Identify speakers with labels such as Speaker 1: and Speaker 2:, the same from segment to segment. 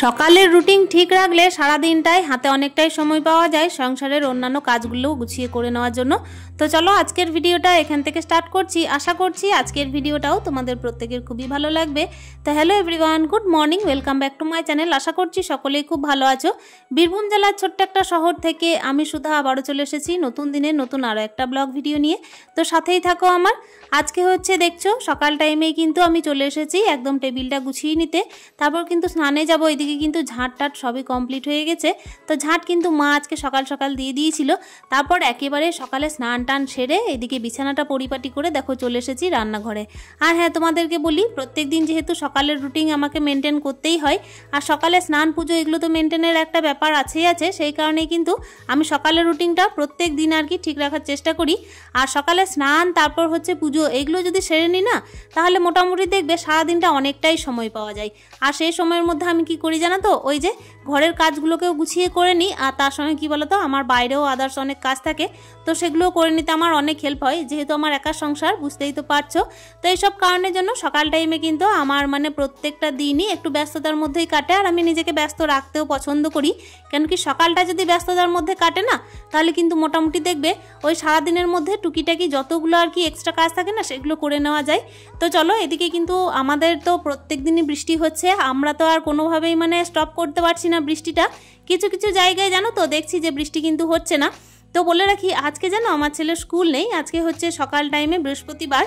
Speaker 1: সকালের রুটিন ঠিক রাখলে সারা দিনটাই হাতে অনেকটাই সময় পাওয়া যায় সংসারের অন্যান্য কাজগুলো গুছিয়ে করে নেওয়ার জন্য। তো চলো আজকের ভিডিওটা এখান থেকে স্টার্ট করছি। আশা করছি আজকের ভিডিওটাও তোমাদের প্রত্যেকের খুবই ভালো লাগবে। তো hello everyone, good morning, welcome back to my channel. আশা করছি সকলেই খুব ভালো আছো। বীরভূম জেলার ছোট্ট একটা শহর থেকে আমি সুধা আবারও চলে এসেছি নতুন দিনের নতুন আরও একটা ব্লগ ভিডিও নিয়ে। তো সাথেই থাকো আমার। আজকে হচ্ছে দেখছো সকাল টাইমেই কিন্তু আমি চলে এসেছি একদম টেবিলটা গুছিয়ে নিতে। তারপর কিন্তু স্নানে যাবো। এদিকে কিন্তু ঝাঁট টাট সবই কমপ্লিট হয়ে গেছে। তো ঝাঁট কিন্তু মা আজকে সকাল সকাল দিয়ে দিয়েছিল। তারপর একেবারে সকালে স্নান টান সেরে এদিকে বিছানাটা পরিপাটি করে দেখো চলে এসেছি রান্নাঘরে। আর হ্যাঁ, তোমাদেরকে বলি প্রত্যেক দিন যেহেতু সকালের রুটিন আমাকে মেনটেন করতেই হয়, আর সকালে স্নান পুজো এগুলো তো মেনটেনের একটা ব্যাপার আছেই আছে, সেই কারণেই কিন্তু আমি সকালের রুটিনটা প্রত্যেক দিন আর কি ঠিক রাখার চেষ্টা করি। আর সকালে স্নান তারপর হচ্ছে পুজো এগুলো যদি সেরে নিই না, তাহলে মোটামুটি দেখবে সারাদিনটা অনেকটাই সময় পাওয়া যায়। আর সেই সময়ের মধ্যে আমি কি করি জানো তো, ওই যে ঘরের কাজগুলোকেও গুছিয়ে করে নিই। আর তার সঙ্গে কি বলতো, আমার বাইরেও আদার্স অনেক কাজ থাকে, তো সেগুলোও করে নিতে আমার অনেক হেল্প হয়, যেহেতু আমার একা সংসার, বুঝতেই তো পারছো। তো এইসব কারণের জন্য সকাল টাইমে কিন্তু আমার প্রত্যেকটা দিনই একটু ব্যস্ততার মধ্যেই কাটে। আর আমি নিজেকে ব্যস্ত রাখতেও পছন্দ করি, কেন কি সকালটা যদি ব্যস্ততার মধ্যে কাটে না, তাহলে কিন্তু মোটামুটি দেখবে ওই সারাদিনের মধ্যে টুকিটাকি যতগুলো আর কি এক্সট্রা কাজ থাকে না, সেগুলো করে নেওয়া যায়। তো চলো, এদিকে কিন্তু আমাদের তো প্রত্যেক দিনই বৃষ্টি হচ্ছে। আমরা তো আর কোনোভাবেই স্টপ করতে পারছি না বৃষ্টিটা। কিছু কিছু জায়গায় জানো তো দেখছি যে বৃষ্টি কিন্তু হচ্ছে না। তো বলে রাখি, আজকে যেন আমার ছেলের স্কুল নেই। আজকে হচ্ছে সকাল টাইমে বৃহস্পতিবার।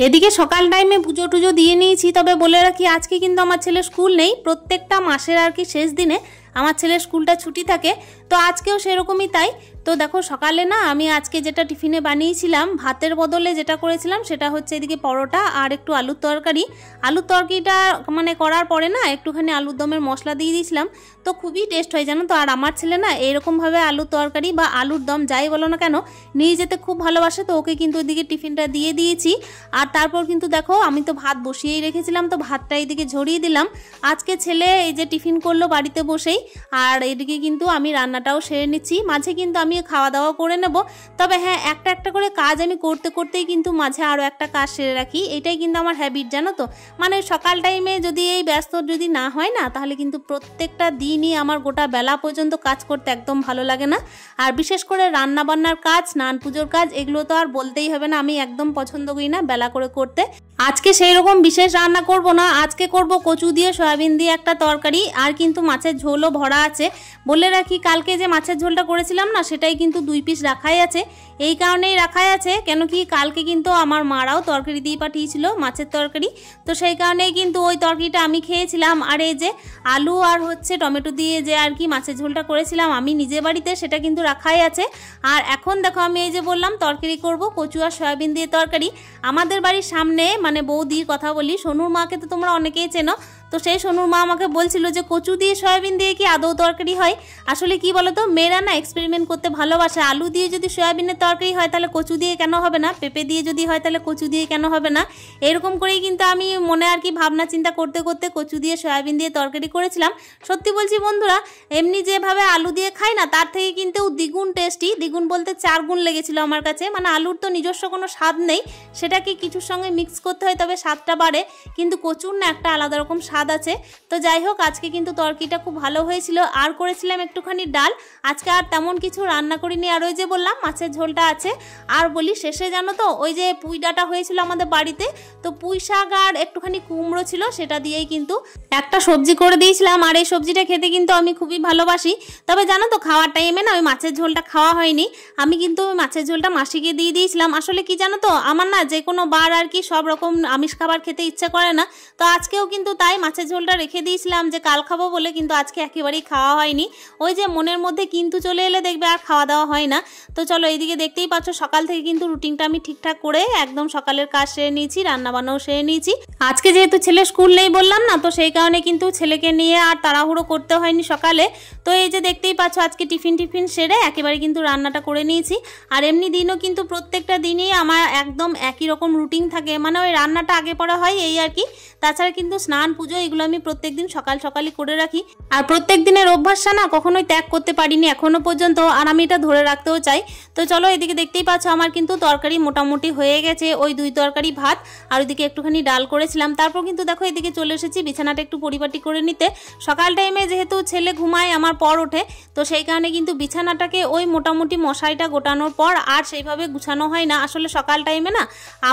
Speaker 1: এদিকে সকাল টাইমে পুজো টুজো দিয়ে নিয়েছি, তবে বলে রাখি আজকে কিন্তু আমার ছেলের স্কুল নেই। প্রত্যেকটা মাসের আর কি শেষ দিনে আমার ছেলের স্কুলটা ছুটি থাকে, তো আজকেও সেরকমই তাই। তো দেখো সকালে না আমি আজকে যেটা টিফিনে বানিয়েছিলাম, ভাতের বদলে যেটা করেছিলাম সেটা হচ্ছে এদিকে পরোটা আর একটু আলুর তরকারি। আলুর তরকারিটা করার পরে না একটুখানি আলুর দমের মশলা দিয়ে দিয়েছিলাম, তো খুবই টেস্ট হয় জানো তো। আর আমার ছেলে না এরকমভাবে আলুর তরকারি বা আলুর দম যাই বলো না কেন নিয়ে যেতে খুব ভালোবাসে, তো ওকে কিন্তু ওইদিকে টিফিনটা দিয়ে দিয়েছি। আর তারপর কিন্তু দেখো আমি তো ভাত বসিয়েই রেখেছিলাম, তো ভাতটা এইদিকে ঝরিয়ে দিলাম। আজকে ছেলে এই যে টিফিন করলো বাড়িতে বসেই, আর এদিকে কিন্তু আমি রান্নাটাও সেরে নিচ্ছি। মাঝে কিন্তু আমি খাওয়া দাওয়া করে নেব, তবে হ্যাঁ একটা একটা করে কাজ আমি করতে করতেই কিন্তু মাঝে আরও একটা কাজ সেরে রাখি। এটাই কিন্তু আমার হ্যাবিট জানো তো। সকাল টাইমে যদি এই ব্যস্ত যদি না হয় না, তাহলে কিন্তু প্রত্যেকটা দিনই আমার গোটা বেলা পর্যন্ত কাজ করতে একদম ভালো লাগে না। আর বিশেষ করে রান্না বান্নার কাজ, স্নান পুজোর কাজ, এগুলো তো আর বলতেই হবে না, আমি একদম পছন্দ করি না বেলা করে করতে। আজকে সেই রকম বিশেষ রান্না করব না, আজকে করব কচু দিয়ে সয়াবিন দিয়ে একটা তরকারি, আর কিন্তু মাছের ঝোলও ভরা আছে। বলে রাখি কালকে যে মাছের ঝোলটা করেছিলাম না, সেটাই কিন্তু 2 পিস রাখাই আছে। এই কারণেই রাখাই আছে কেন কি কালকে কিন্তু আমার মারাও তরকারি দিয়ে পাঠিয়েছিল মাছের তরকারি, তো সেই কারণেই কিন্তু ওই তরকারিটা আমি খেয়েছিলাম। আর এই যে আলু আর হচ্ছে টমেটো দিয়ে যে আর কি মাছের ঝোলটা করেছিলাম আমি নিজে বাড়িতে, সেটা কিন্তু রাখাই আছে। আর এখন দেখো আমি এই যে বললাম তরকারি করব কচু আর সয়াবিন দিয়ে তরকারি। আমাদের বাড়ির সামনে বৌদির কথা বলি, সোনুর মাকে তো তোমরা অনেকেই চেনো, তো সেই সোনুর মা আমাকে বলছিল যে কচু দিয়ে সয়াবিন দিয়ে কি আদৌ তরকারি হয়। আসলে কি বলতো, মেয়েরা না এক্সপেরিমেন্ট করতে ভালোবাসে। আলু দিয়ে যদি সয়াবিনের তরকারি হয় তাহলে কচু দিয়ে কেন হবে না, পেঁপে দিয়ে যদি হয় তাহলে কচু দিয়ে কেন হবে না, এরকম করেই কিন্তু আমি মনে আর কি ভাবনা চিন্তা করতে করতে কচু দিয়ে সয়াবিন দিয়ে তরকারি করেছিলাম। সত্যি বলছি বন্ধুরা, এমনি যেভাবে আলু দিয়ে খাই না, তার থেকে কিন্তু দ্বিগুণ টেস্টি, দ্বিগুণ বলতে 4 গুণ লেগেছিল আমার কাছে। আলুর তো নিজস্ব কোনো স্বাদ নেই, সেটাকে কিছুর সঙ্গে মিক্স করতে হয় তবে স্বাদটা বাড়ে, কিন্তু কচুর না একটা আলাদা রকম স্বাদ আছে। তো যাই হোক, আজকে কিন্তু তরকারিটা খুব ভালো হয়েছিল। আর করেছিলাম একটুখানি ডাল। আজকে আর তেমন কিছু রান্না করিনি। আর ওই যে বললাম মাছের ঝোলটা আছে। আর বলি শেষে জানো তো, ওই যে পুঁই ডাঁটা হয়েছিল আমাদের বাড়িতে, তো পুঁই শাক আর একটুখানি কুমড়ো ছিল, সেটা দিয়েই কিন্তু একটা সবজি করে দিয়েছিলাম। আর এই সবজিটা খেতে কিন্তু আমি খুবই ভালোবাসি। তবে জানো তো খাওয়ার টাইমে না ওই মাছের ঝোলটা খাওয়া হয়নি। আমি কিন্তু ওই মাছের ঝোলটা মাসিকে দিয়ে দিয়েছিলাম। আসলে কি জানো তো, আমার না যে কোনো বার আর কি সব রকম আমিষ খাবার খেতে ইচ্ছে করে না, তো আজকেও কিন্তু তাই মাছের ঝোলটা রেখে দিয়েছিলাম যে কাল খাবো বলে, কিন্তু আজকে একেবারেই খাওয়া হয়নি। ওই যে মনের মধ্যে কিন্তু চলে এলে দেখবে আর খাওয়া দাওয়া হয় না। তো চলো, এইদিকে দেখতেই পাচ্ছ সকাল থেকে কিন্তু রুটিনটা আমি ঠিকঠাক করে একদম সকালের কাজ সেরে নিয়েছি, রান্না বান্নাও সেরে নিয়েছি। আজকে যেহেতু ছেলে স্কুল নেই বললাম না, তো সেই কারণে কিন্তু ছেলেকে নিয়ে আর তাড়াহুড়ো করতে হয়নি সকালে। তো এই যে দেখতেই পাচ্ছ আজকে টিফিন সেরে একেবারে কিন্তু রান্নাটা করে নিয়েছি। আর এমনি দিনও কিন্তু প্রত্যেকটা দিনই আমার একদম একই রকম রুটিন থাকে, ওই রান্নাটা আগে পড়া হয় এই আর কি। তাছাড়া কিন্তু স্নান পুজো পুজো এগুলো আমি প্রত্যেকদিন সকাল সকালই করে রাখি। আর প্রত্যেক দিনের অভ্যাসটা না কখনোই ত্যাগ করতে পারিনি এখনো পর্যন্ত, আর আমি এটা ধরে রাখতেও চাই। তো চলো এদিকে দেখতেই পাচ্ছ আমার কিন্তু তরকারি মোটামুটি হয়ে গেছে, ওই 2 তরকারি ভাত আর ওইদিকে একটুখানি ডাল করেছিলাম। তারপর কিন্তু দেখো এদিকে চলে এসেছি বিছানাটা একটু পরিপাটি করে নিতে। সকাল টাইমে যেহেতু ছেলে ঘুমায় আমার পর ওঠে, তো সেই কারণে কিন্তু বিছানাটাকে ওই মোটামুটি মশারিটা গোটানোর পর আর সেইভাবে গুছানো হয় না। আসলে সকাল টাইমে না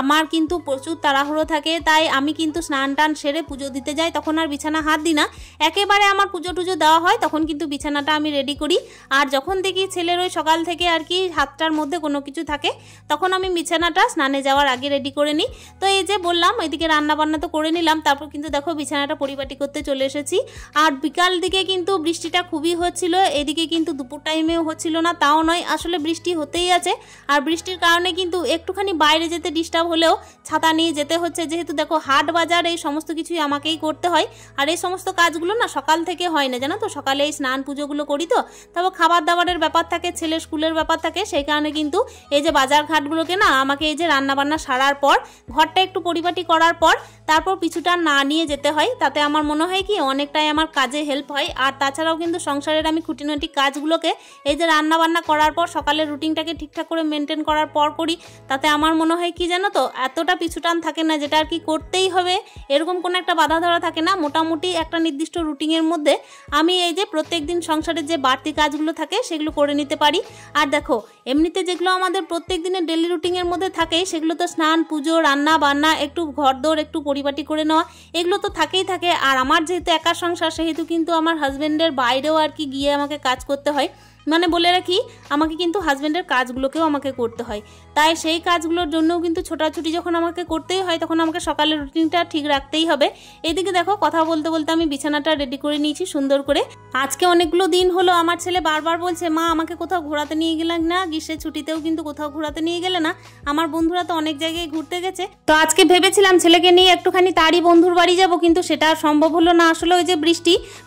Speaker 1: আমার কিন্তু প্রচুর তাড়াহুড়ো থাকে, তাই আমি কিন্তু স্নান টান সেরে পুজো দিতে যাই, তখন আর বিছানা হাত দিই না। একেবারে আমার পুজো টুজো দেওয়া হয় তখন কিন্তু বিছানাটা আমি রেডি করি। আর যখন দেখি ছেলের ওই সকাল থেকে আর কি 7টার মধ্যে কোনো কিছু থাকে, তখন আমি বিছানাটা স্নানে যাওয়ার আগে রেডি করে নিই। তো এই যে বললাম এদিকে রান্না বান্না তো করে নিলাম, তারপর কিন্তু দেখো বিছানাটা পরিপাটি করতে চলে এসেছি। আর বিকাল দিকে কিন্তু বৃষ্টিটা খুবই হচ্ছিল, এদিকে কিন্তু দুপুর টাইমেও হচ্ছিল না তাও নয়, আসলে বৃষ্টি হতেই আছে। আর বৃষ্টির কারণে কিন্তু একটুখানি বাইরে যেতে ডিস্টার্ব হলেও ছাতা নিয়ে যেতে হচ্ছে, যেহেতু দেখো হাট বাজার এই সমস্ত কিছুই আমাকেই করতে হয়। আর এই সমস্ত কাজগুলো না সকাল থেকে হয় না জানো তো, সকালে এই স্নান পুজোগুলো করি, তো তারপর খাবার দাবারের ব্যাপার থাকে, ছেলের স্কুলের ব্যাপার থাকে, সেই কারণে কিন্তু এই যে বাজার ঘাটগুলোকে না আমাকে এই যে রান্না বান্না সারার পর ঘরটা একটু পরিপাটি করার পর তারপর পিছুটা না নিয়ে যেতে হয়। তাতে আমার মনে হয় কি অনেকটাই আমার কাজে হেল্প হয়। আর তাছাড়াও কিন্তু সংসারের আমি খুঁটিনাটি কাজগুলোকে এই যে রান্না বান্না করার পর সকালের রুটিনটাকে ঠিকঠাক করে মেনটেন করার পর করি, তাতে আমার মনে হয় কি জানো তো এতটা পিছুটান থাকে না, যেটা আর কি করতেই হবে এরকম কোনো একটা বাধা ধরা থাকে না। মোটামুটি একটা নির্দিষ্ট রুটিনের মধ্যে আমি এই যে প্রত্যেকদিন সংসারের যে বাড়তি কাজগুলো থাকে সেগুলো করে নিতে পারি। আর দেখো এমনিতে যেগুলো আমাদের প্রত্যেক দিনের ডেলি রুটিনের মধ্যে থাকে সেগুলো তো স্নান পুজো রান্না বান্না একটু ঘরদোর একটু পরিপাটি করে নেওয়া এগুলো তো থাকেই থাকে। আর আমার যেহেতু একা সংসার সেহেতু কিন্তু আমার হাজবেন্ডের বাইরেও আর কি গিয়ে আমাকে কাজ করতে হয়, মানে বলে রাখি আমাকে কিন্তু হাজবেন্ডের কাজগুলোকেও আমাকে করতে হয়, তাই সেই কাজগুলোর জন্যও কিন্তু ছোটাছুটি যখন আমাকে করতেই হয় তখন আমাকে সকালের রুটিনটা ঠিক রাখতেই হবে। এদিকে দেখো কথা বলতে বলতে আমি বিছানাটা রেডি করে নিয়েছি সুন্দর করে। আজকে অনেকগুলো দিন হলো আমার ছেলে বারবার বলছে মা আমাকে কোথাও ঘোরাতে নিয়ে গেলেন না, গ্রীষ্মের ছুটিতেও কিন্তু কোথাও ঘোরাতে নিয়ে গেলে না, আমার বন্ধুরা তো অনেক জায়গায় ঘুরতে গেছে। তো আজকে ভেবেছিলাম ছেলেকে নিয়ে একটুখানি তারই বন্ধুর বাড়ি যাব, কিন্তু সেটা আর সম্ভব হলো না। আসলে ওই যে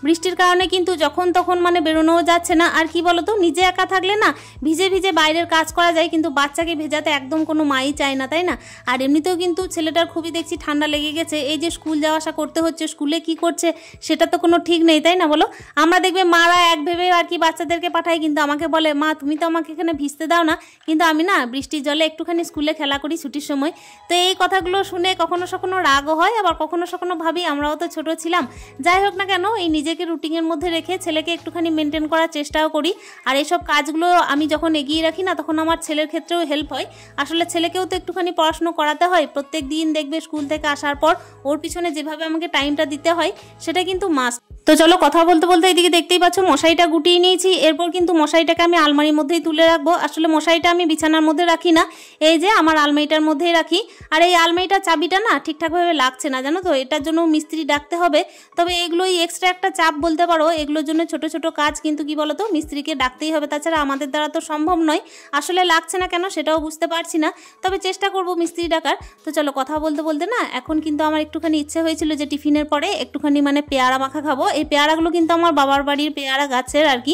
Speaker 1: বৃষ্টির কারণে কিন্তু যখন তখন মানে বেরোনোও যাচ্ছে না। আর কি বলতো নিজে একা থাকলে না ভিজে ভিজে বাইরের কাজ করা যায়, কিন্তু বাচ্চাকে ভেজাতে একদম কোনো মাই চায় না, তাই না? আর এমনিতেও কিন্তু ছেলেটার খুবই দেখছি ঠান্ডা লেগে গেছে, এই যে স্কুল যাওয়া আসা করতে হচ্ছে, স্কুলে কি করছে সেটা তো কোনো ঠিক নেই, তাই না বলো? আমরা দেখবে মারা এক ভেবে আর কি বাচ্চাদেরকে পাঠাই, কিন্তু আমাকে বলে মা তুমি তো আমাকে এখানে ভিজতে দাও না, কিন্তু আমি না বৃষ্টির জলে একটুখানি স্কুলে খেলা করি ছুটির সময়। তো এই কথাগুলো শুনে কখনো কখনো রাগও হয়, আবার কখনো কখনো ভাবি আমরাও তো ছোট ছিলাম। যাই হোক না কেন এই নিজেকে রুটিনের মধ্যে রেখে ছেলেকে একটুখানি মেনটেন করার চেষ্টাও করি। আর এইসব কাজগুলো আমি যখন এগিয়ে রাখি না তখন আমার ছেলের ক্ষেত্রেও হেল্প হয়। আসলে ছেলেকেও তো একটুখানি পড়াশুনো করাতে হয়, প্রত্যেক দিন দেখবে স্কুল থেকে আসার পর ওর পিছনে যেভাবে আমাকে টাইমটা দিতে হয় সেটা কিন্তু মাস্ট। তো চলো কথা বলতে বলতে এদিকে দেখতেই পাচ্ছ মশারিটা গুটিয়ে নিয়েছি, এরপর কিন্তু মশারিটাকে আমি আলমারির মধ্যেই তুলে রাখবো। আসলে মশারিটা আমি বিছানার মধ্যে রাখি না, এই যে আমার আলমারিটার মধ্যেই রাখি। আর এই আলমারিটার চাবিটা না ঠিকঠাকভাবে লাগছে না জানো তো, এটার জন্য মিস্ত্রি ডাকতে হবে। তবে এগুলোই এক্সট্রা একটা চাপ বলতে পারো, এগুলোর জন্য ছোট ছোট কাজ কিন্তু কি বলতো মিস্ত্রিকে ডাকতেই হবে, তাছাড়া আমাদের দ্বারা তো সম্ভব নয়। আসলে লাগছে না কেন সেটাও বুঝতে পারছি না, তবে চেষ্টা করব মিস্ত্রি ডাকার। তো চলো কথা বলতে বলতে না এখন কিন্তু আমার একটুখানি ইচ্ছে হয়েছিল যে টিফিনের পরে একটুখানি মানে পেয়ারা মাখা খাবো। এই পেয়ারাগুলো কিন্তু আমার বাবার বাড়ির পেয়ারা গাছের আর কি,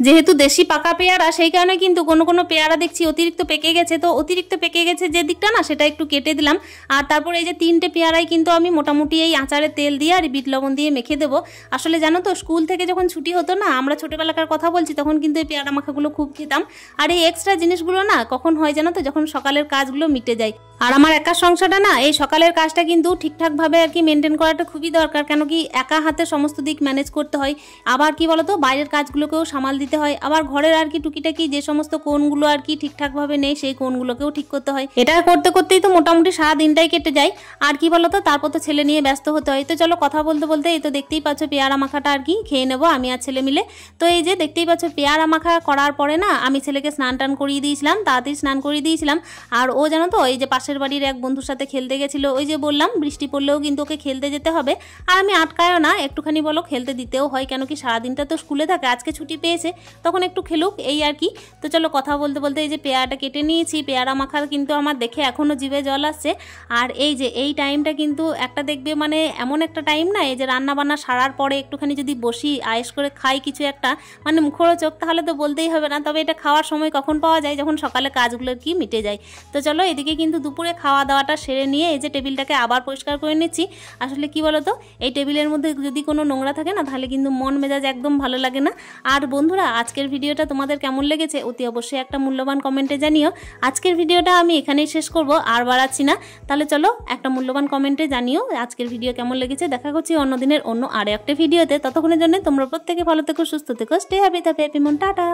Speaker 1: যেহেতু দেশি পাকা পেয়ারা সেই কারণে কিন্তু কোনো কোনো পেয়ারা দেখছি অতিরিক্ত পেকে গেছে, তো অতিরিক্ত পেকে গেছে যে দিকটা না সেটা একটু কেটে দিলাম। আর তারপর এই যে 3টে পেয়ারাই কিন্তু আমি মোটামুটি এই আচারে তেল দিয়ে আর বিট লবণ দিয়ে মেখে দেবো। আসলে জানো তো স্কুল থেকে যখন ছুটি হতো না, আমরা ছোটোবেলাকার কথা বলছি, তখন কিন্তু এই পেয়ারা মাখাগুলো খুব খেতাম। আর এই এক্সট্রা জিনিসগুলো না কখন হয় জানো তো, যখন সকালের কাজগুলো মিটে যায়। আর আমার একা সংসারটা না এই সকালের কাজটা কিন্তু ঠিকঠাকভাবে আর কি মেনটেন করাটা খুবই দরকার, কেন কি একা হাতে সমস্ত দিক ম্যানেজ করতে হয়। আবার কি বলতো বাইরের কাজগুলোকেও সামাল দিতে হয়, আবার ঘরের আর কি টুকিটাকি যে সমস্ত কোণগুলো আর কি ঠিকঠাকভাবে নেই সেই কোণগুলোকেও ঠিক করতে হয়। এটা করতে করতেই তো মোটামুটি সারা দিনটাই কেটে যায়। আর কি বলতো তারপর তো ছেলে নিয়ে ব্যস্ত হতে হয়। তো চলো কথা বলতে বলতে এই তো দেখতেই পাচ্ছ পেয়ারা মাখাটা আর কি খেয়ে নেবো আমি আর ছেলে মিলে। তো এই যে দেখতেই পাচ্ছ পেয়ারা মাখা করার পরে না আমি ছেলেকে স্নান টান করিয়ে দিয়েছিলাম, তাড়াতাড়ি স্নান করিয়ে দিয়েছিলাম। আর ও জানো তো এই যে পাশের বাড়ির এক বন্ধুর সাথে খেলতে গেছিল, ওই যে বললাম বৃষ্টি পড়লেও কিন্তু ওকে খেলতে যেতে হবে। আর আমি আটকায়ও না, একটুখানি বলো খেলতে দিতেও হয়, কেন কি সারাদিনটা তো স্কুলে থাকে, আজকে ছুটি পেয়েছে তখন একটু খেলুক, এই আর কি। তো চলো কথা বলতে বলতে এই যে পেয়ারাটা কেটে নিয়েছি, পেয়ারা মাখার কিন্তু আমার দেখে এখনও জিভে জল আসছে। আর এই যে এই টাইমটা কিন্তু একটা দেখবে মানে এমন একটা টাইম না, এই যে রান্নাবান্না সারার পরে একটুখানি যদি বসি আয়েস করে খাই কিছু একটা, মানে মুখরোচক, তাহলে তো বলতেই হবে না। তবে এটা খাওয়ার সময় কখন পাওয়া যায়, যখন সকালে কাজগুলো কি মিটে যায়। তো চলো এদিকে কিন্তু দুপুরে খাওয়া দাওয়াটা সেরে নিয়ে এই যে টেবিলটাকে আবার পরিষ্কার করে নিচ্ছি। আসলে কি বলো তো, এই টেবিলের মধ্যে যদি কোনো নোংরা থাকে না, তাহলে কিন্তু মন মেজাজ একদম ভালো লাগে না। আর বন্ধুরা, আজকের ভিডিওটা তোমাদের কেমন লেগেছে অতি অবশ্যই একটা মূল্যবান কমেন্টে জানিও। আজকের ভিডিওটা আমি এখানেই শেষ করব, আর বাড়াচ্ছি না। তাহলে চলো একটা মূল্যবান কমেন্টে জানিও আজকের ভিডিও কেমন লেগেছে। দেখা করছি অন্য দিনের অন্য আরও একটা ভিডিওতে। ততক্ষণের জন্য তোমরা প্রত্যেকে ভালো থেকো, সুস্থ থেকো, স্টে হ্যাপি, হ্যাপি মন, টাটা।